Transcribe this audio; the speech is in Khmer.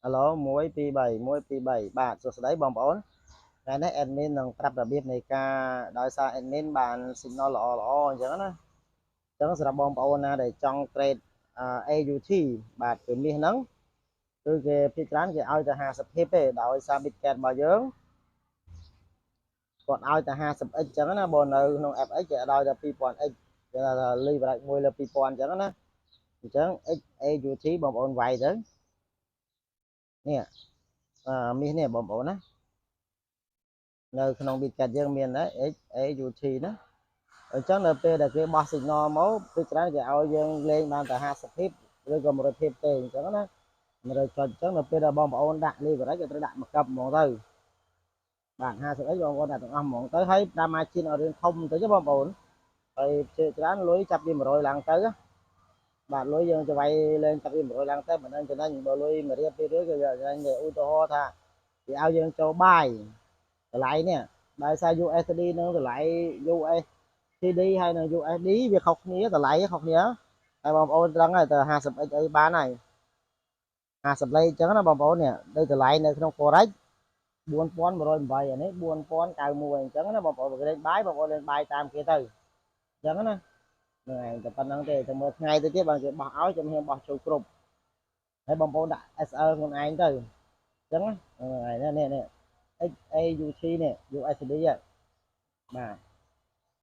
Alo 123 បាទសួស្តីបងប្អូនថ្ងៃនេះ admin នឹងប្រាប់របៀបនៃការដោយសារ admin បាន signal ល្អអញ្ចឹងណាអញ្ចឹងសម្រាប់បងប្អូនណាដែលចង់ trade AUT បាទគឺមាសហ្នឹងគឺគេភាគច្រើនគេឲ្យតែ50 pip ទេដោយសារ Bitget របស់យើងគាត់ឲ្យតែ 50x អញ្ចឹងណាបើនៅក្នុង FX គេឲ្យតែ 2000x គេថា leverage 1លើ2000អញ្ចឹងណាអញ្ចឹង AUT បងប្អូនវាយទៅនេះមាសនេះបងប្អូនណានៅក្នុង Bitget យើងមានដែរ XAUT ណាអញ្ចឹងនៅពេលដែលគេបោះ signal មកគឺច្រើនគេឲ្យយើងលេងបានតែ50 pip ឬក៏100 pip ទេអញ្ចឹងណា100ចុចអញ្ចឹងនៅពេលដែលបងប្អូនដាក់ leverage ក៏ត្រូវដាក់មួយកឹបហ្មងទៅបាទ50x បងប្អូនដាក់ទាំងអស់ហ្មងទៅហើយតាម margin ឲ្យរៀងធំទៅបងប្អូនហើយជាច្រើនលុយចាប់ពី100ឡើងទៅបាទលុយយើងទៅវាយលេងចាប់ពី100ឡើងទៅមិនដឹងចំណេញបើលុយ1រៀល2រៀលគឺចំណេញឧទាហរណ៍ថាគេឲ្យយើងចូលបាយតម្លៃនេះដោយសារ USD នឹងតម្លៃ USD ហើយនឹង USD វាខុសគ្នាតម្លៃខុសគ្នាហើយបងប្អូនដឹងហើយទៅ 50x អីបានហើយ50លេខអញ្ចឹងណាបងប្អូននេះដូចតម្លៃនៅក្នុង Forex 4108អានេះ4091អញ្ចឹងណាបងប្អូនលេងបាយបងប្អូនលេងបាយតាមគេទៅអញ្ចឹងណាហ្នឹងឯងតែប៉ុណ្្នឹងទេចាំមើលថ្ងៃទៅទៀតបើគេបោះឲ្យខ្ញុំហ៊ានបោះចូលគ្រប់ហើយបងប្អូនដាក់ SL ខ្លួនឯងទៅអញ្ចឹងណានេះXAUT នេះ USD បាទ